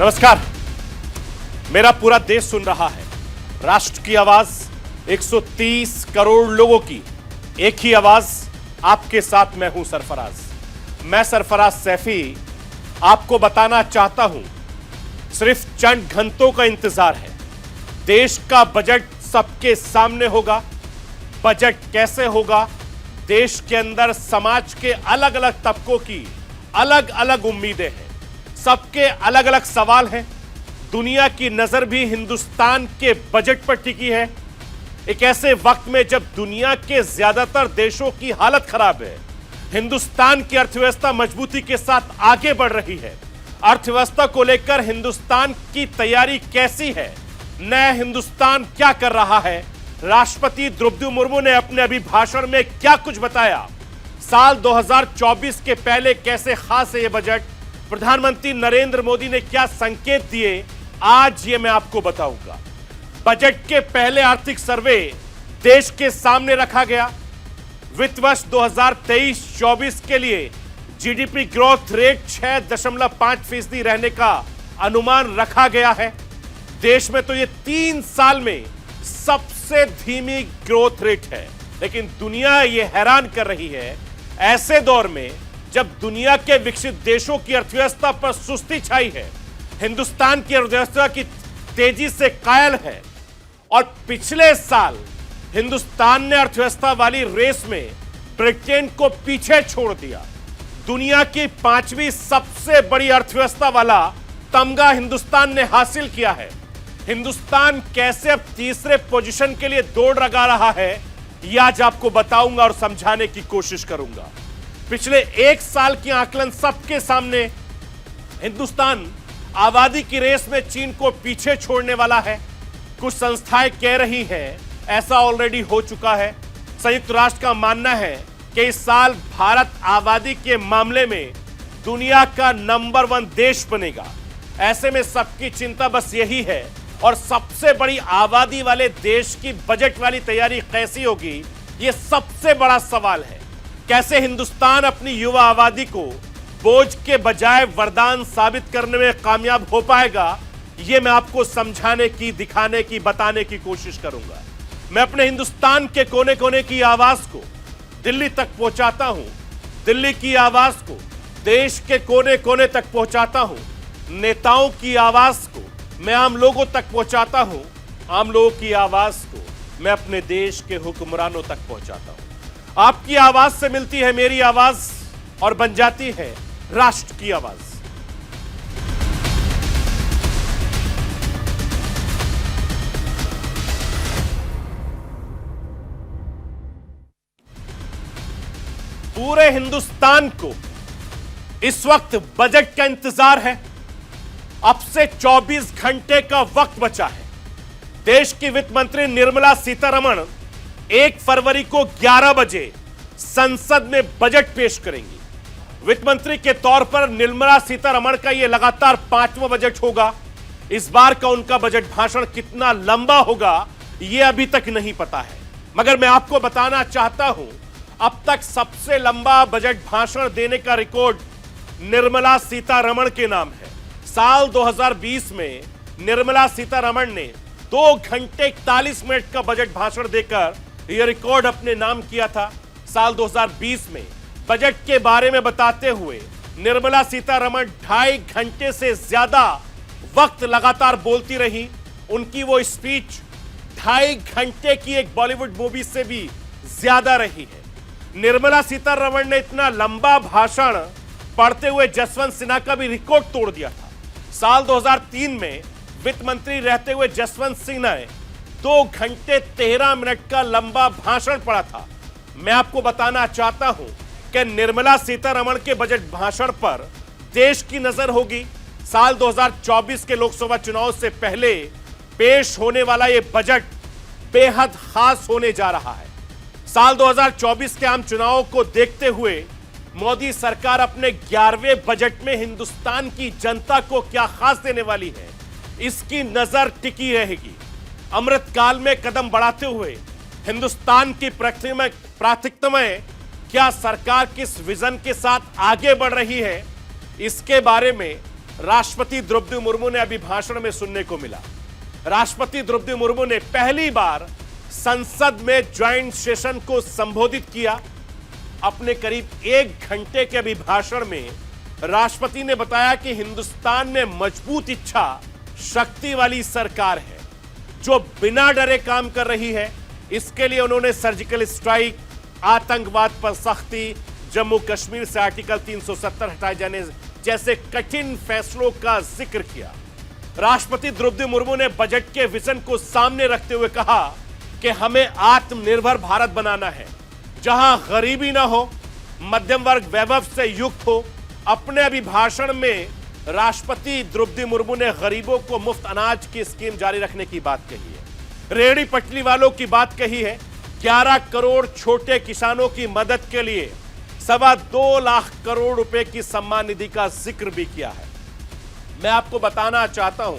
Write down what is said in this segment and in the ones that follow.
नमस्कार। मेरा पूरा देश सुन रहा है। राष्ट्र की आवाज 130 करोड़ लोगों की एक ही आवाज। आपके साथ मैं हूं सरफराज। मैं सरफराज सैफी आपको बताना चाहता हूं, सिर्फ चंद घंटों का इंतजार है। देश का बजट सबके सामने होगा। बजट कैसे होगा? देश के अंदर समाज के अलग अलग तबकों की अलग अलग उम्मीदें हैं, सबके अलग अलग सवाल हैं। दुनिया की नजर भी हिंदुस्तान के बजट पर टिकी है। एक ऐसे वक्त में जब दुनिया के ज्यादातर देशों की हालत खराब है, हिंदुस्तान की अर्थव्यवस्था मजबूती के साथ आगे बढ़ रही है। अर्थव्यवस्था को लेकर हिंदुस्तान की तैयारी कैसी है? नया हिंदुस्तान क्या कर रहा है? राष्ट्रपति द्रौपदी मुर्मू ने अपने अभिभाषण में क्या कुछ बताया? साल 2024 के पहले कैसे खास है यह बजट? प्रधानमंत्री नरेंद्र मोदी ने क्या संकेत दिए? आज ये मैं आपको बताऊंगा। बजट के पहले आर्थिक सर्वे देश के सामने रखा गया। वित्त वर्ष 2023-24 के लिए जीडीपी ग्रोथ रेट 6.5% रहने का अनुमान रखा गया है। देश में तो ये 3 साल में सबसे धीमी ग्रोथ रेट है, लेकिन दुनिया ये हैरान कर रही है, ऐसे दौर में जब दुनिया के विकसित देशों की अर्थव्यवस्था पर सुस्ती छाई है, हिंदुस्तान की अर्थव्यवस्था की तेजी से कायल है। और पिछले साल हिंदुस्तान ने अर्थव्यवस्था वाली रेस में ब्रिटेन को पीछे छोड़ दिया। दुनिया की 5वीं सबसे बड़ी अर्थव्यवस्था वाला तमगा हिंदुस्तान ने हासिल किया है। हिंदुस्तान कैसे अब तीसरे पोजीशन के लिए दौड़ लगा रहा है, यह आज आपको बताऊंगा और समझाने की कोशिश करूंगा। पिछले 1 साल के आकलन सबके सामने। हिंदुस्तान आबादी की रेस में चीन को पीछे छोड़ने वाला है। कुछ संस्थाएं कह रही हैं ऐसा ऑलरेडी हो चुका है। संयुक्त राष्ट्र का मानना है कि इस साल भारत आबादी के मामले में दुनिया का नंबर 1 देश बनेगा। ऐसे में सबकी चिंता बस यही है, और सबसे बड़ी आबादी वाले देश की बजट वाली तैयारी कैसी होगी, यह सबसे बड़ा सवाल है। कैसे हिंदुस्तान अपनी युवा आबादी को बोझ के बजाय वरदान साबित करने में कामयाब हो पाएगा, यह मैं आपको समझाने की, दिखाने की, बताने की कोशिश करूंगा। मैं अपने हिंदुस्तान के कोने कोने की आवाज को दिल्ली तक पहुंचाता हूं। दिल्ली की आवाज को देश के कोने कोने तक पहुंचाता हूं। नेताओं की आवाज को मैं आम लोगों तक पहुंचाता हूं। आम लोगों की आवाज को मैं अपने देश के हुक्मरानों तक पहुंचाता हूं। आपकी आवाज से मिलती है मेरी आवाज और बन जाती है राष्ट्र की आवाज। पूरे हिंदुस्तान को इस वक्त बजट का इंतजार है। अब से 24 घंटे का वक्त बचा है। देश की वित्त मंत्री निर्मला सीतारमण 1 फरवरी को 11 बजे संसद में बजट पेश करेंगी। वित्त मंत्री के तौर पर निर्मला सीतारमण का यह लगातार 5वां बजट होगा। इस बार का उनका बजट भाषण कितना लंबा होगा, यह अभी तक नहीं पता है, मगर मैं आपको बताना चाहता हूं, अब तक सबसे लंबा बजट भाषण देने का रिकॉर्ड निर्मला सीतारमण के नाम है। साल 2020 में निर्मला सीतारमण ने 2 घंटे 41 मिनट का बजट भाषण देकर यह रिकॉर्ड अपने नाम किया था। साल 2020 में बजट के बारे में बताते हुए निर्मला सीतारमण 2.5 घंटे से ज्यादा वक्त लगातार बोलती रही। उनकी वो स्पीच 2.5 घंटे की एक बॉलीवुड मूवी से भी ज्यादा रही है। निर्मला सीतारमण ने इतना लंबा भाषण पढ़ते हुए जसवंत सिन्हा का भी रिकॉर्ड तोड़ दिया था। साल 2003 में वित्त मंत्री रहते हुए जसवंत सिन्हा ने 2 घंटे 13 मिनट का लंबा भाषण पढ़ा था। मैं आपको बताना चाहता हूं कि निर्मला सीतारमण के बजट भाषण पर देश की नजर होगी। साल 2024 के लोकसभा चुनाव से पहले पेश होने वाला यह बजट बेहद खास होने जा रहा है। साल 2024 के आम चुनावों को देखते हुए मोदी सरकार अपने 11वें बजट में हिंदुस्तान की जनता को क्या खास देने वाली है, इसकी नजर टिकी रहेगी। अमृतकाल में कदम बढ़ाते हुए हिंदुस्तान की प्राथमिकताएं क्या सरकार किस विजन के साथ आगे बढ़ रही है, इसके बारे में राष्ट्रपति द्रौपदी मुर्मू ने अभी भाषण में सुनने को मिला। राष्ट्रपति द्रौपदी मुर्मू ने पहली बार संसद में ज्वाइंट सेशन को संबोधित किया। अपने करीब 1 घंटे के अभिभाषण में राष्ट्रपति ने बताया कि हिंदुस्तान में मजबूत इच्छा शक्ति वाली सरकार है जो बिना डरे काम कर रही है। इसके लिए उन्होंने सर्जिकल स्ट्राइक, आतंकवाद पर सख्ती, जम्मू कश्मीर से आर्टिकल 370 हटाए जाने जैसे कठिन फैसलों का जिक्र किया। राष्ट्रपति द्रौपदी मुर्मू ने बजट के विजन को सामने रखते हुए कहा कि हमें आत्मनिर्भर भारत बनाना है जहां गरीबी ना हो, मध्यम वर्ग वैभव से युक्त हो। अपने अभिभाषण में राष्ट्रपति द्रौपदी मुर्मू ने गरीबों को मुफ्त अनाज की स्कीम जारी रखने की बात कही है, रेहड़ी पटरी वालों की बात कही है, 11 करोड़ छोटे किसानों की मदद के लिए 2.25 लाख करोड़ रुपए की सम्मान निधि का जिक्र भी किया है। मैं आपको बताना चाहता हूं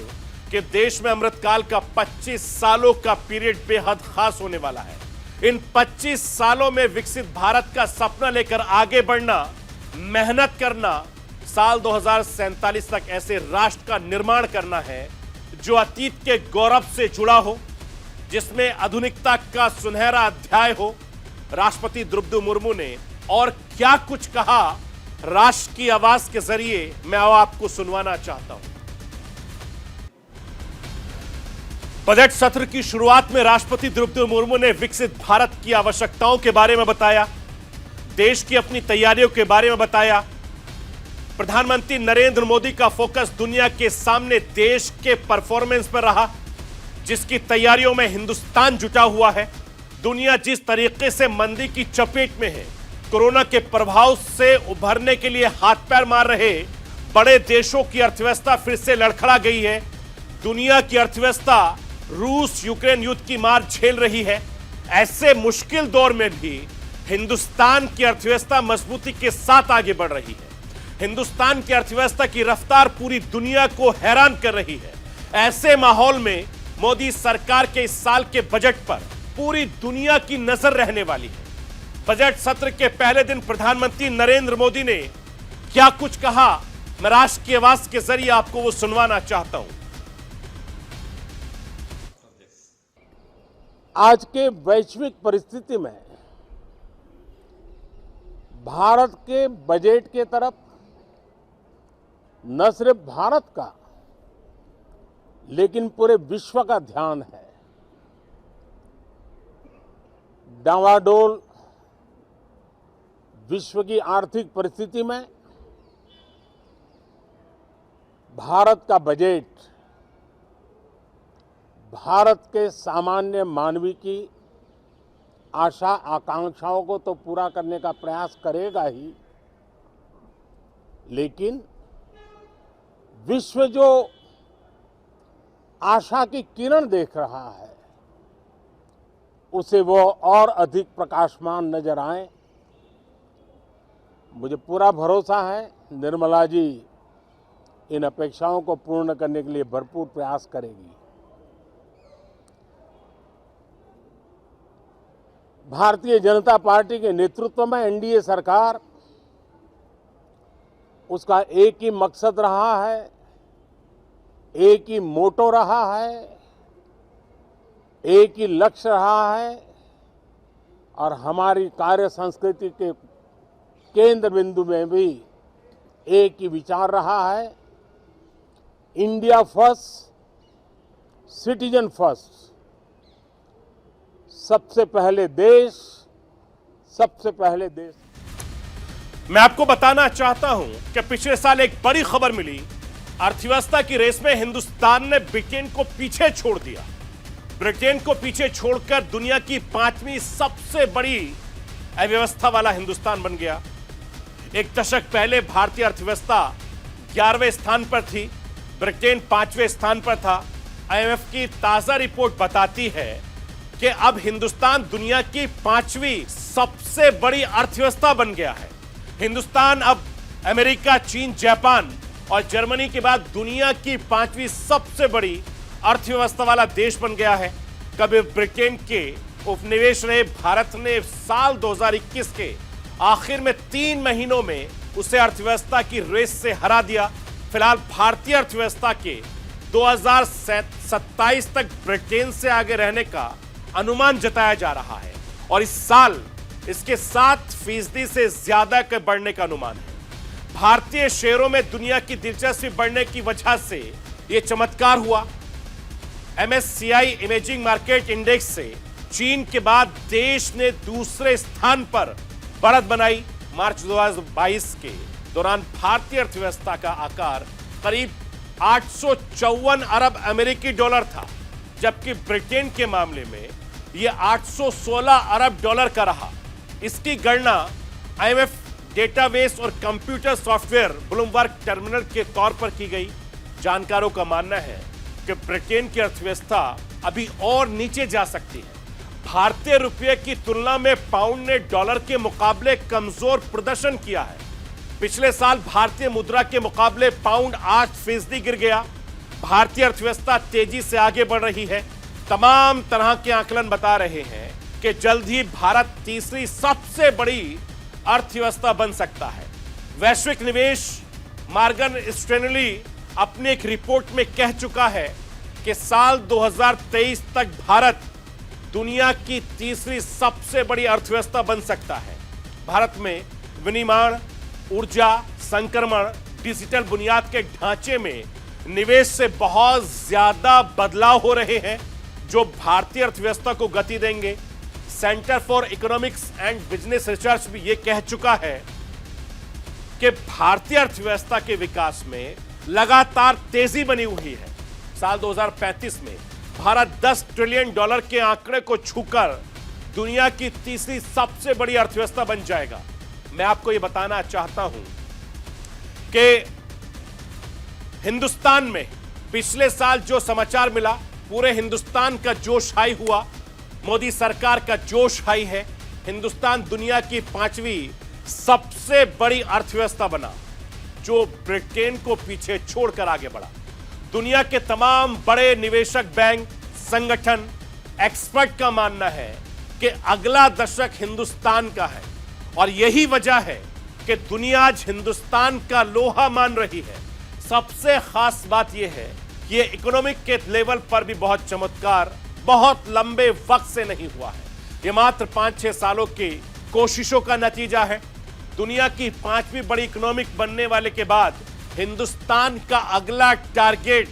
कि देश में अमृतकाल का 25 सालों का पीरियड बेहद खास होने वाला है। इन 25 सालों में विकसित भारत का सपना लेकर आगे बढ़ना, मेहनत करना, साल 2047 तक ऐसे राष्ट्र का निर्माण करना है जो अतीत के गौरव से जुड़ा हो, जिसमें आधुनिकता का सुनहरा अध्याय हो। राष्ट्रपति द्रौपदी मुर्मू ने और क्या कुछ कहा, राष्ट्र की आवाज के जरिए मैं आपको सुनवाना चाहता हूं। बजट सत्र की शुरुआत में राष्ट्रपति द्रौपदी मुर्मू ने विकसित भारत की आवश्यकताओं के बारे में बताया, देश की अपनी तैयारियों के बारे में बताया। प्रधानमंत्री नरेंद्र मोदी का फोकस दुनिया के सामने देश के परफॉर्मेंस पर रहा, जिसकी तैयारियों में हिंदुस्तान जुटा हुआ है। दुनिया जिस तरीके से मंदी की चपेट में है, कोरोना के प्रभाव से उभरने के लिए हाथ पैर मार रहे बड़े देशों की अर्थव्यवस्था फिर से लड़खड़ा गई है। दुनिया की अर्थव्यवस्था रूस यूक्रेन युद्ध की मार झेल रही है। ऐसे मुश्किल दौर में भी हिंदुस्तान की अर्थव्यवस्था मजबूती के साथ आगे बढ़ रही है। हिंदुस्तान की अर्थव्यवस्था की रफ्तार पूरी दुनिया को हैरान कर रही है। ऐसे माहौल में मोदी सरकार के इस साल के बजट पर पूरी दुनिया की नजर रहने वाली है। बजट सत्र के पहले दिन प्रधानमंत्री नरेंद्र मोदी ने क्या कुछ कहा, मैं राष्ट्र की आवाज के जरिए आपको वो सुनवाना चाहता हूं। आज के वैश्विक परिस्थिति में भारत के बजट के तरफ न सिर्फ भारत का लेकिन पूरे विश्व का ध्यान है। डावाडोल विश्व की आर्थिक परिस्थिति में भारत का बजट भारत के सामान्य मानवी की आशा आकांक्षाओं को तो पूरा करने का प्रयास करेगा ही, लेकिन विश्व जो आशा की किरण देख रहा है उसे वो और अधिक प्रकाशमान नजर आए। मुझे पूरा भरोसा है निर्मला जी इन अपेक्षाओं को पूर्ण करने के लिए भरपूर प्रयास करेगी। भारतीय जनता पार्टी के नेतृत्व में एनडीए सरकार, उसका एक ही मकसद रहा है, एक ही मोटो रहा है, एक ही लक्ष्य रहा है और हमारी कार्य संस्कृति के केंद्र बिंदु में भी एक ही विचार रहा है, इंडिया फर्स्ट, सिटीजन फर्स्ट। सबसे पहले देश, सबसे पहले देश। मैं आपको बताना चाहता हूं कि पिछले साल एक बड़ी खबर मिली। अर्थव्यवस्था की रेस में हिंदुस्तान ने ब्रिटेन को पीछे छोड़ दिया। ब्रिटेन को पीछे छोड़कर दुनिया की 5वीं सबसे बड़ी अव्यवस्था वाला हिंदुस्तान बन गया। एक दशक पहले भारतीय अर्थव्यवस्था 11वें स्थान पर थी, ब्रिटेन 5वें स्थान पर था। आईएमएफ की ताजा रिपोर्ट बताती है कि अब हिंदुस्तान दुनिया की 5वीं सबसे बड़ी अर्थव्यवस्था बन गया है। हिंदुस्तान अब अमेरिका, चीन, जापान और जर्मनी के बाद दुनिया की 5वीं सबसे बड़ी अर्थव्यवस्था वाला देश बन गया है। कभी ब्रिटेन के उपनिवेश रहे भारत ने साल 2021 के आखिर में 3 महीनों में उसे अर्थव्यवस्था की रेस से हरा दिया। फिलहाल भारतीय अर्थव्यवस्था के 2027 तक ब्रिटेन से आगे रहने का अनुमान जताया जा रहा है और इस साल इसके 7% से ज्यादा के बढ़ने का अनुमान है। भारतीय शेयरों में दुनिया की दिलचस्पी बढ़ने की वजह से यह चमत्कार हुआ। MSCI इमेजिंग मार्केट इंडेक्स से चीन के बाद देश ने दूसरे स्थान पर बढ़त बनाई। मार्च 2022 के दौरान भारतीय अर्थव्यवस्था का आकार करीब 854 अरब अमेरिकी डॉलर था, जबकि ब्रिटेन के मामले में यह 816 अरब डॉलर का रहा। इसकी गणना IMF डेटाबेस और कंप्यूटर सॉफ्टवेयर ब्लूमबर्ग टर्मिनल के तौर पर की गई। जानकारों का मानना है कि ब्रिटेन की अर्थव्यवस्था अभी और नीचे जा सकती है। भारतीय रुपये की तुलना में पाउंड ने डॉलर के मुकाबले कमजोर प्रदर्शन किया है। पिछले साल भारतीय मुद्रा के मुकाबले पाउंड 8% गिर गया। भारतीय अर्थव्यवस्था तेजी से आगे बढ़ रही है। तमाम तरह के आकलन बता रहे हैं कि जल्द ही भारत तीसरी सबसे बड़ी अर्थव्यवस्था बन सकता है। वैश्विक निवेश मॉर्गन स्टैनली अपनी एक रिपोर्ट में कह चुका है कि साल 2023 तक भारत दुनिया की तीसरी सबसे बड़ी अर्थव्यवस्था बन सकता है। भारत में विनिर्माण, ऊर्जा, संक्रमण, डिजिटल बुनियाद के ढांचे में निवेश से बहुत ज्यादा बदलाव हो रहे हैं जो भारतीय अर्थव्यवस्था को गति देंगे। Centre for economics and business research भी यह कह चुका है कि भारतीय अर्थव्यवस्था के विकास में लगातार तेजी बनी हुई है। साल 2035 में भारत 10 ट्रिलियन डॉलर के आंकड़े को छूकर दुनिया की तीसरी सबसे बड़ी अर्थव्यवस्था बन जाएगा। मैं आपको यह बताना चाहता हूं कि हिंदुस्तान में पिछले साल जो समाचार मिला, पूरे हिंदुस्तान का जोश हाई हुआ। मोदी सरकार का जोश हाई है। हिंदुस्तान दुनिया की 5वीं सबसे बड़ी अर्थव्यवस्था बना, जो ब्रिटेन को पीछे छोड़कर आगे बढ़ा। दुनिया के तमाम बड़े निवेशक, बैंक, संगठन, एक्सपर्ट का मानना है कि अगला दशक हिंदुस्तान का है और यही वजह है कि दुनिया आज हिंदुस्तान का लोहा मान रही है। सबसे खास बात यह है कि यह इकोनॉमिक के लेवल पर भी बहुत चमत्कार बहुत लंबे वक्त से नहीं हुआ है। यह मात्र 5-6 सालों की कोशिशों का नतीजा है। दुनिया की 5वीं बड़ी इकोनॉमिक बनने वाले के बाद हिंदुस्तान का अगला टारगेट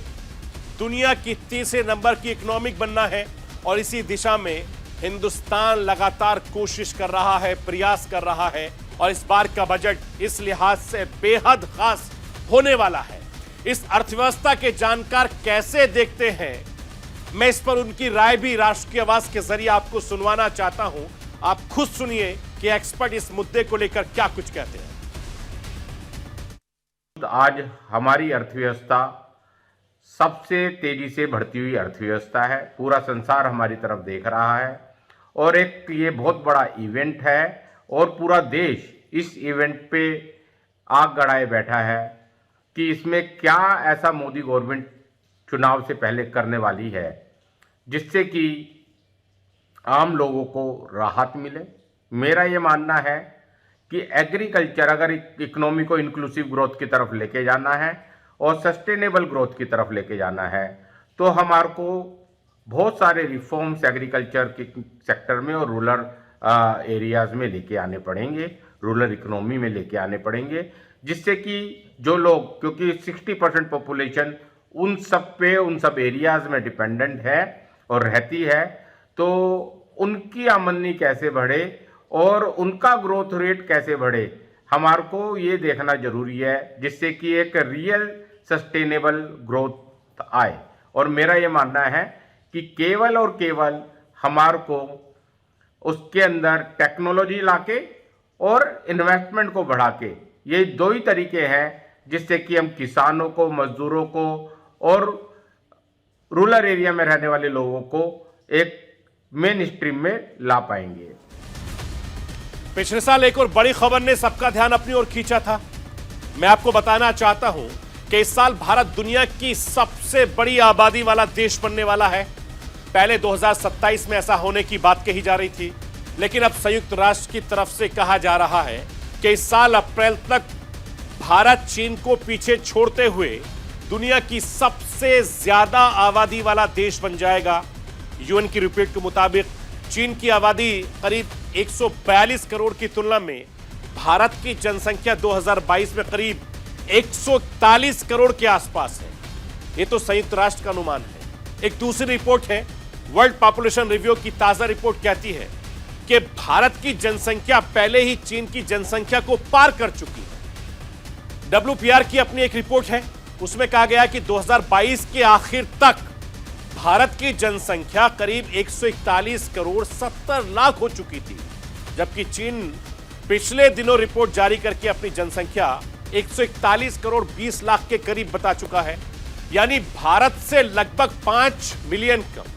दुनिया की तीसरे नंबर की इकोनॉमिक बनना है और इसी दिशा में हिंदुस्तान लगातार कोशिश कर रहा है, प्रयास कर रहा है और इस बार का बजट इस लिहाज से बेहद खास होने वाला है। इस अर्थव्यवस्था के जानकार कैसे देखते हैं, मैं इस पर उनकी राय भी राष्ट्र की आवाज के जरिए आपको सुनवाना चाहता हूं। आप खुद सुनिए कि एक्सपर्ट इस मुद्दे को लेकर क्या कुछ कहते हैं। आज हमारी अर्थव्यवस्था सबसे तेजी से बढ़ती हुई अर्थव्यवस्था है। पूरा संसार हमारी तरफ देख रहा है और एक ये बहुत बड़ा इवेंट है और पूरा देश इस इवेंट पे आग गड़ाए बैठा है कि इसमें क्या ऐसा मोदी गवर्नमेंट चुनाव से पहले करने वाली है जिससे कि आम लोगों को राहत मिले। मेरा ये मानना है कि एग्रीकल्चर अगर इकोनॉमी को इंक्लूसिव ग्रोथ की तरफ लेके जाना है और सस्टेनेबल ग्रोथ की तरफ लेके जाना है तो हमारे को बहुत सारे रिफॉर्म्स एग्रीकल्चर के सेक्टर में और रूरल एरियाज में लेके आने पड़ेंगे, रूरल इकोनॉमी में लेके आने पड़ेंगे, जिससे कि जो लोग, क्योंकि 60% पॉपुलेशन उन सब एरियाज में डिपेंडेंट है और रहती है, तो उनकी आमदनी कैसे बढ़े और उनका ग्रोथ रेट कैसे बढ़े, हमारे को ये देखना जरूरी है, जिससे कि एक रियल सस्टेनेबल ग्रोथ आए। और मेरा ये मानना है कि केवल और केवल हमारे को उसके अंदर टेक्नोलॉजी लाके और इन्वेस्टमेंट को बढ़ा के, ये दो ही तरीके हैं जिससे कि हम किसानों को, मजदूरों को और रूरल एरिया में रहने वाले लोगों को एक मेन स्ट्रीम में ला पाएंगे। पिछले साल एक और बड़ी खबर ने सबका ध्यान अपनी ओर खींचा था। मैं आपको बताना चाहता हूं कि इस साल भारत दुनिया की सबसे बड़ी आबादी वाला देश बनने वाला है। पहले 2027 में ऐसा होने की बात कही जा रही थी, लेकिन अब संयुक्त राष्ट्र की तरफ से कहा जा रहा है कि इस साल अप्रैल तक भारत चीन को पीछे छोड़ते हुए दुनिया की सबसे ज्यादा आबादी वाला देश बन जाएगा। यूएन की रिपोर्ट के मुताबिक चीन की आबादी करीब 142 करोड़ की तुलना में भारत की जनसंख्या 2022 में करीब 141 करोड़ के आसपास है। ये तो संयुक्त राष्ट्र का अनुमान है। एक दूसरी रिपोर्ट है, वर्ल्ड पॉपुलेशन रिव्यू की ताजा रिपोर्ट कहती है कि भारत की जनसंख्या पहले ही चीन की जनसंख्या को पार कर चुकी है। WPR की अपनी एक रिपोर्ट है, उसमें कहा गया कि 2022 के आखिर तक भारत की जनसंख्या करीब 141 करोड़ 70 लाख हो चुकी थी, जबकि चीन पिछले दिनों रिपोर्ट जारी करके अपनी जनसंख्या 141 करोड़ 20 लाख के करीब बता चुका है। यानी भारत से लगभग 5 मिलियन कम।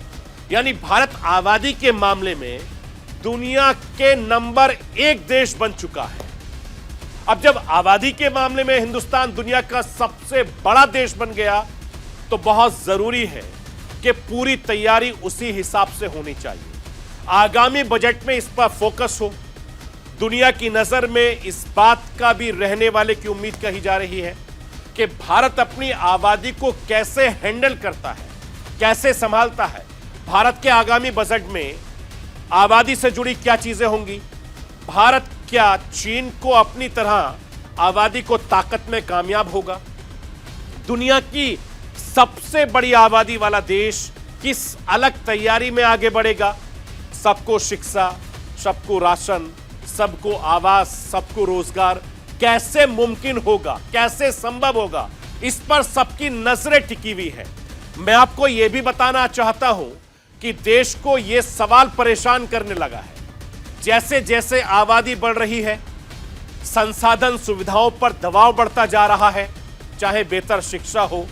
यानी भारत आबादी के मामले में दुनिया के नंबर 1 देश बन चुका है। अब जब आबादी के मामले में हिंदुस्तान दुनिया का सबसे बड़ा देश बन गया तो बहुत जरूरी है कि पूरी तैयारी उसी हिसाब से होनी चाहिए। आगामी बजट में इस पर फोकस हो। दुनिया की नजर में इस बात का भी रहने वाले की उम्मीद कही जा रही है कि भारत अपनी आबादी को कैसे हैंडल करता है, कैसे संभालता है। भारत के आगामी बजट में आबादी से जुड़ी क्या चीजें होंगी? भारत क्या चीन को अपनी तरह आबादी को ताकत में कामयाब होगा? दुनिया की सबसे बड़ी आबादी वाला देश किस अलग तैयारी में आगे बढ़ेगा? सबको शिक्षा, सबको राशन, सबको आवास, सबको रोजगार कैसे मुमकिन होगा, कैसे संभव होगा, इस पर सबकी नजरें टिकी हुई है। मैं आपको यह भी बताना चाहता हूं कि देश को यह सवाल परेशान करने लगा है, जैसे जैसे आबादी बढ़ रही है, संसाधन सुविधाओं पर दबाव बढ़ता जा रहा है। चाहे बेहतर शिक्षा हो,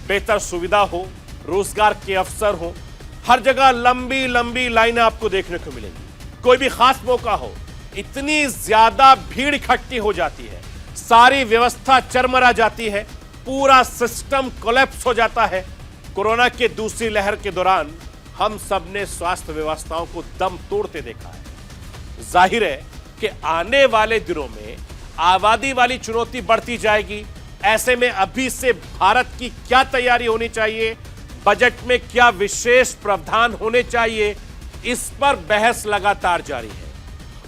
बेहतर सुविधा हो, रोजगार के अवसर हो, हर जगह लंबी लंबी लाइनें आपको देखने को मिलेंगी। कोई भी खास मौका हो, इतनी ज्यादा भीड़ इकट्ठी हो जाती है, सारी व्यवस्था चरमरा जाती है, पूरा सिस्टम कोलैप्स हो जाता है। कोरोना के दूसरी लहर के दौरान हम सब ने स्वास्थ्य व्यवस्थाओं को दम तोड़ते देखा है। जाहिर है कि आने वाले दिनों में आबादी वाली चुनौती बढ़ती जाएगी। ऐसे में अभी से भारत की क्या तैयारी होनी चाहिए, बजट में क्या विशेष प्रावधान होने चाहिए, इस पर बहस लगातार जारी है।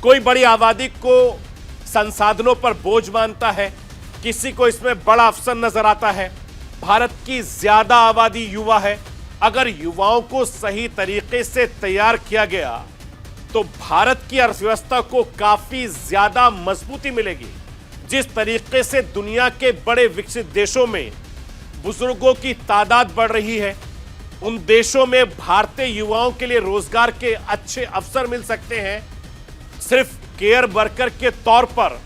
कोई बड़ी आबादी को संसाधनों पर बोझ मानता है, किसी को इसमें बड़ा अवसर नजर आता है। भारत की ज्यादा आबादी युवा है। अगर युवाओं को सही तरीके से तैयार किया गया तो भारत की अर्थव्यवस्था को काफी ज्यादा मजबूती मिलेगी। जिस तरीके से दुनिया के बड़े विकसित देशों में बुजुर्गों की तादाद बढ़ रही है, उन देशों में भारतीय युवाओं के लिए रोजगार के अच्छे अवसर मिल सकते हैं। सिर्फ केयर वर्कर के तौर पर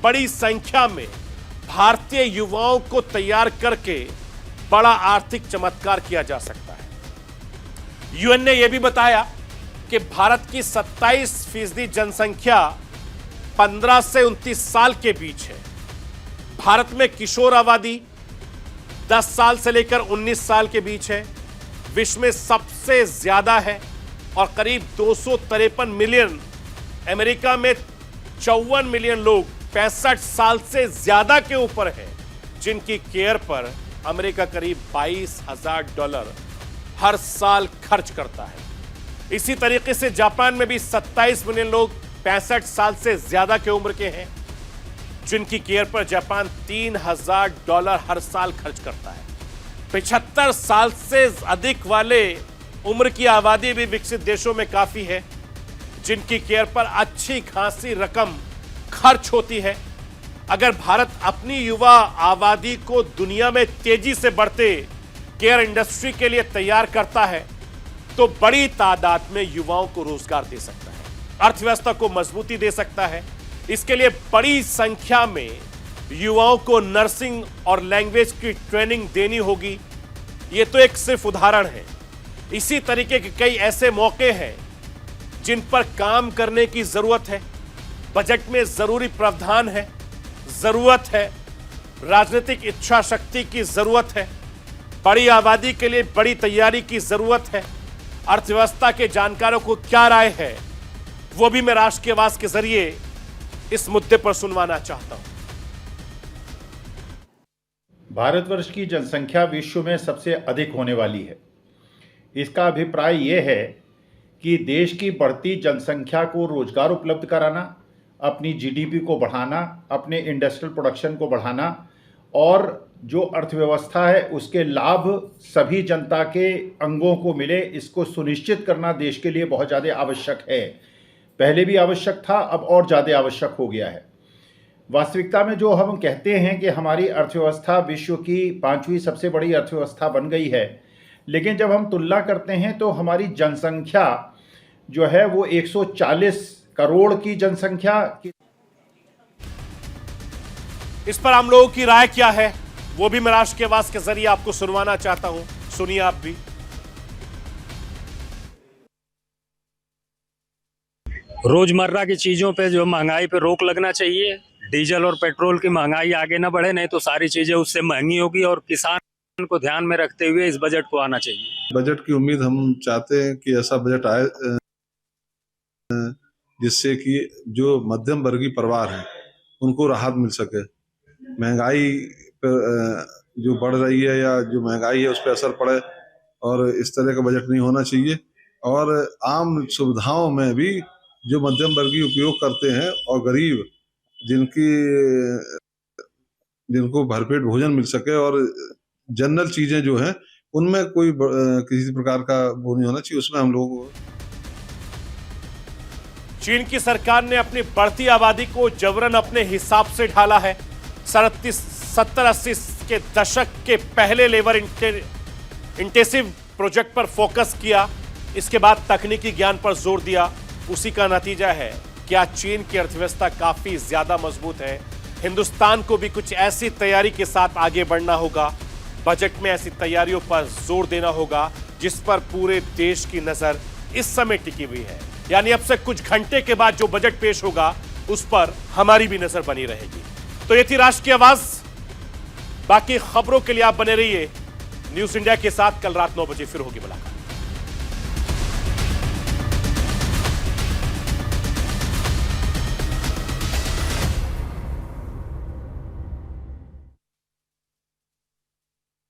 बड़ी संख्या में भारतीय युवाओं को तैयार करके बड़ा आर्थिक चमत्कार किया जा सकता है। यूएन ने यह भी बताया कि भारत की 27% जनसंख्या 15 से 29 साल के बीच है। भारत में किशोर आबादी 10 साल से लेकर 19 साल के बीच है, विश्व में सबसे ज्यादा है और करीब 253 मिलियन। अमेरिका में 54 मिलियन लोग 65 साल से ज्यादा के ऊपर है, जिनकी केयर पर अमेरिका करीब $22,000 हर साल खर्च करता है। इसी तरीके से जापान में भी 27 मिलियन लोग 65 साल से ज्यादा के उम्र के हैं, जिनकी केयर पर जापान $3,000 हर साल खर्च करता है। 75 साल से अधिक वाले उम्र की आबादी भी विकसित देशों में काफी है, जिनकी केयर पर अच्छी खासी रकम खर्च होती है। अगर भारत अपनी युवा आबादी को दुनिया में तेजी से बढ़ते केयर इंडस्ट्री के लिए तैयार करता है तो बड़ी तादाद में युवाओं को रोजगार दे सकता है, अर्थव्यवस्था को मजबूती दे सकता है। इसके लिए बड़ी संख्या में युवाओं को नर्सिंग और लैंग्वेज की ट्रेनिंग देनी होगी। ये तो एक सिर्फ उदाहरण है। इसी तरीके के कई ऐसे मौके हैं जिन पर काम करने की जरूरत है। बजट में जरूरी प्रावधान है, जरूरत है, राजनीतिक इच्छा शक्ति की जरूरत है, बड़ी आबादी के लिए बड़ी तैयारी की जरूरत है। अर्थव्यवस्था के जानकारों को क्या राय है, वो भी मैं राष्ट्र की आवाज के जरिए इस मुद्दे पर सुनवाना चाहता हूं। भारतवर्ष की जनसंख्या विश्व में सबसे अधिक होने वाली है। इसका अभिप्राय ये है कि देश की बढ़ती जनसंख्या को रोजगार उपलब्ध कराना, अपनी जीडीपी को बढ़ाना, अपने इंडस्ट्रियल प्रोडक्शन को बढ़ाना और जो अर्थव्यवस्था है उसके लाभ सभी जनता के अंगों को मिले, इसको सुनिश्चित करना देश के लिए बहुत ज़्यादा आवश्यक है। पहले भी आवश्यक था, अब और ज़्यादा आवश्यक हो गया है। वास्तविकता में जो हम कहते हैं कि हमारी अर्थव्यवस्था विश्व की 5वीं सबसे बड़ी अर्थव्यवस्था बन गई है, लेकिन जब हम तुलना करते हैं तो हमारी जनसंख्या जो है वो 140 करोड़ की जनसंख्या की। इस पर आम लोगों की राय क्या है वो भी मैं राष्ट्र की आवाज के जरिए आपको सुनवाना चाहता हूं। सुनिए आप भी। रोजमर्रा की चीजों पे जो महंगाई पे रोक लगना चाहिए। डीजल और पेट्रोल की महंगाई आगे न बढ़े, नहीं तो सारी चीजें उससे महंगी होगी और किसान को ध्यान में रखते हुए इस बजट को आना चाहिए। बजट की उम्मीद हम चाहते हैं कि ऐसा बजट आए जिससे कि जो मध्यम वर्गीय परिवार हैं उनको राहत मिल सके। महंगाई पर जो बढ़ रही है या जो महंगाई है उस पर असर पड़े, और इस तरह का बजट नहीं होना चाहिए। और आम सुविधाओं में भी जो मध्यम वर्गीय उपयोग करते हैं और गरीब जिनको भरपेट भोजन मिल सके और जनरल चीजें जो हैं उनमें कोई किसी प्रकार का वो नहीं होना चाहिए। उसमें हम लोग चीन की सरकार ने अपनी बढ़ती आबादी को जबरन अपने हिसाब से ढाला है। 70-80 के दशक के पहले लेबर इंटेंसिव प्रोजेक्ट पर फोकस किया, इसके बाद तकनीकी ज्ञान पर जोर दिया। उसी का नतीजा है कि आज चीन की अर्थव्यवस्था काफी ज्यादा मजबूत है। हिंदुस्तान को भी कुछ ऐसी तैयारी के साथ आगे बढ़ना होगा। बजट में ऐसी तैयारियों पर जोर देना होगा जिस पर पूरे देश की नजर इस समय टिकी हुई है। यानी अब से कुछ घंटे के बाद जो बजट पेश होगा उस पर हमारी भी नजर बनी रहेगी। तो ये थी राष्ट्र की आवाज। बाकी खबरों के लिए आप बने रहिए न्यूज इंडिया के साथ। कल रात 9 बजे फिर होगी मुलाकात।